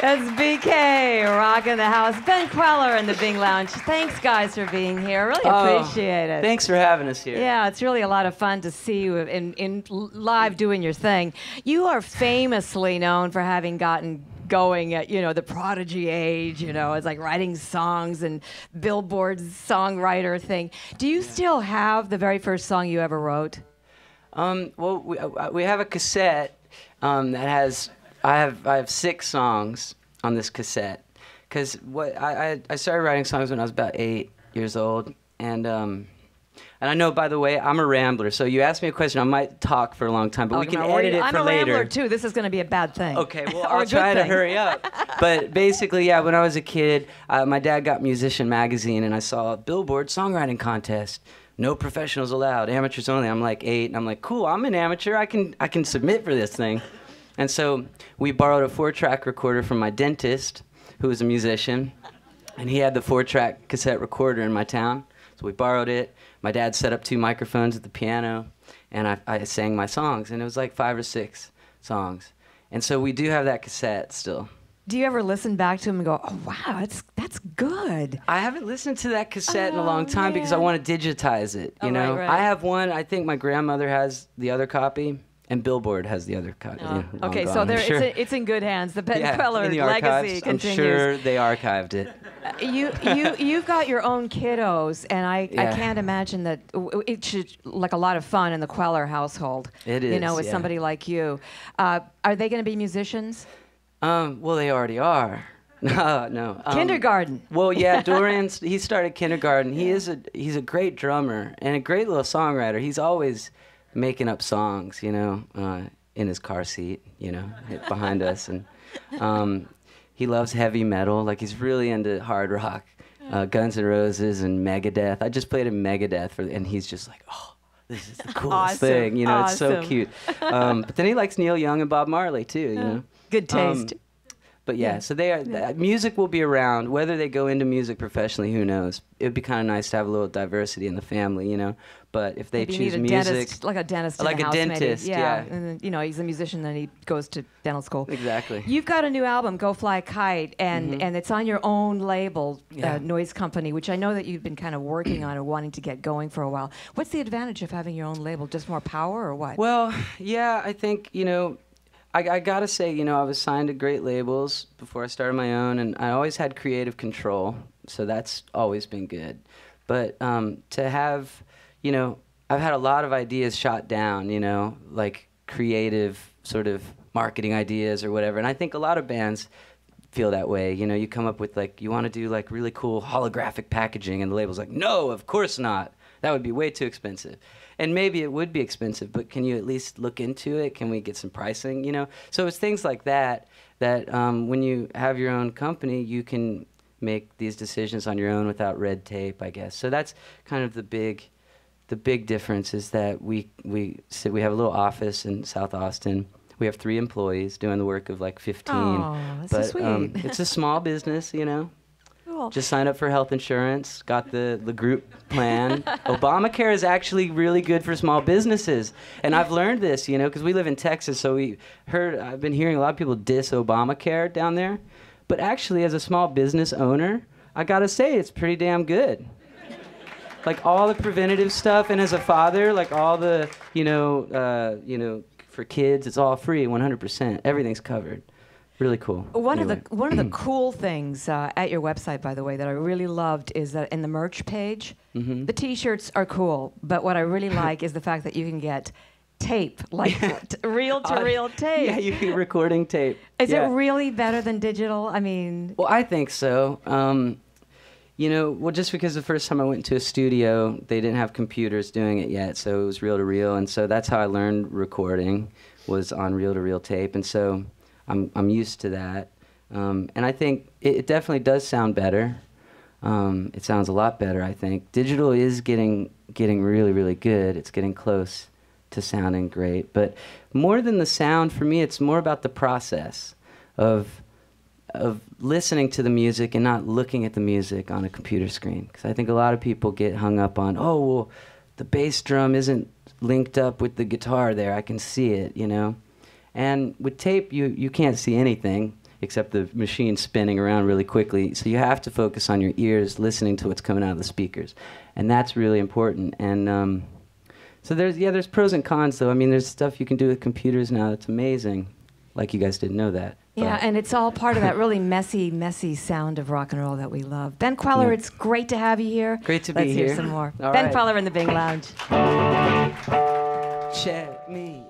That's BK rocking the house. Ben Kweller in the Bing Lounge. Thanks, guys, for being here. Really appreciate it. Thanks for having us here. Yeah, it's really a lot of fun to see you in live doing your thing. You are famously known for having gotten going at, the prodigy age, it's like writing songs and Billboard's songwriter thing. Do you still have the very first song you ever wrote? Well, we have a cassette that has... I have 6 songs on this cassette, because I started writing songs when I was about 8 years old, and I know, by the way, I'm a rambler, so you ask me a question, I might talk for a long time, but we can edit it for later. I'm a rambler too. This is going to be a bad thing. Okay, well, I'll try to hurry up. But basically, yeah, when I was a kid, my dad got Musician magazine, and I saw a Billboard songwriting contest. No professionals allowed, amateurs only. I'm like 8, and I'm like, cool, I'm an amateur. I can submit for this thing. And so we borrowed a 4-track recorder from my dentist, who was a musician, and he had the 4-track cassette recorder in my town. So we borrowed it. My dad set up 2 microphones at the piano, and I sang my songs, and it was like 5 or 6 songs. And so we do have that cassette still. Do you ever listen back to them and go, oh, wow, that's good? I haven't listened to that cassette in a long time because I want to digitize it, you know? Right. I have one. I think my grandmother has the other copy. And Billboard has the other copy. Okay, so it's in good hands. The Ben Kweller legacy continues. I'm sure they archived it. You've got your own kiddos, and I can't imagine that it should like a lot of fun in the Kweller household. It is, with somebody like you. Are they going to be musicians? Well, they already are. No. Kindergarten. Well, yeah, Dorian, he started kindergarten. He's a great drummer and a great little songwriter. He's always making up songs, in his car seat, behind us. And he loves heavy metal. Like, he's really into hard rock, Guns N' Roses and Megadeth. I just played him Megadeth, and he's just like, oh, this is the coolest thing. It's so cute. But then he likes Neil Young and Bob Marley, too, Good taste. But yeah, so they are. Music will be around. Whether they go into music professionally, who knows? It would be kind of nice to have a little diversity in the family, But if they maybe choose you need music, dentist, like a dentist, like in the a house, dentist, maybe. yeah. And then, he's a musician, then he goes to dental school. Exactly. You've got a new album, Go Fly a Kite, and it's on your own label, Noise Company, which I know that you've been kind of working on or wanting to get going for a while. What's the advantage of having your own label? Just more power, or what? Well, yeah, I think I gotta say, I was signed to great labels before I started my own, and I always had creative control, so that's always been good. But to have, I've had a lot of ideas shot down, like creative sort of marketing ideas or whatever, and I think a lot of bands feel that way. You come up with you want to do really cool holographic packaging, and the label's like, no, of course not. That would be way too expensive. And maybe it would be expensive, but can you at least look into it? Can we get some pricing, So it's things like that when you have your own company, you can make these decisions on your own without red tape, I guess. So that's kind of the big difference is that we have a little office in South Austin. We have 3 employees doing the work of 15. Oh, that's but, so sweet. It's a small business, Cool. Just signed up for health insurance, got the group plan. Obamacare is actually really good for small businesses. And I've learned this, because we live in Texas, so I've been hearing a lot of people diss Obamacare down there. But actually, as a small business owner, I gotta say, it's pretty damn good. All the preventative stuff, and as a father, all the, for kids, it's all free, 100%. Everything's covered. Really cool. One of the cool things at your website, by the way, that I really loved is that in the merch page, the T-shirts are cool, but what I really like is the fact that you can get tape, reel-to-reel tape. Yeah, you get recording tape. Is it really better than digital? I mean... Well, I think so. Just because the first time I went to a studio, they didn't have computers doing it yet, so it was reel-to-reel, and so that's how I learned recording, was on reel-to-reel tape, and so... I'm used to that, and I think it definitely does sound better. It sounds a lot better, I think. Digital is getting really, really good. It's getting close to sounding great. But more than the sound, for me, it's more about the process of listening to the music and not looking at the music on a computer screen. Because I think a lot of people get hung up on, oh, well, the bass drum isn't linked up with the guitar there. I can see it, And with tape, you can't see anything. except the machine's spinning around really quickly. So you have to focus on your ears, listening to what's coming out of the speakers, and that's really important. And so there's pros and cons, though. I mean, there's stuff you can do with computers now that's amazing. Like you guys didn't know that. Yeah, and it's all part of that really messy sound of rock and roll that we love. Ben Kweller, it's great to have you here. Great to be Let's here. hear some more. All Ben right. Kweller in the Bing Lounge. Check me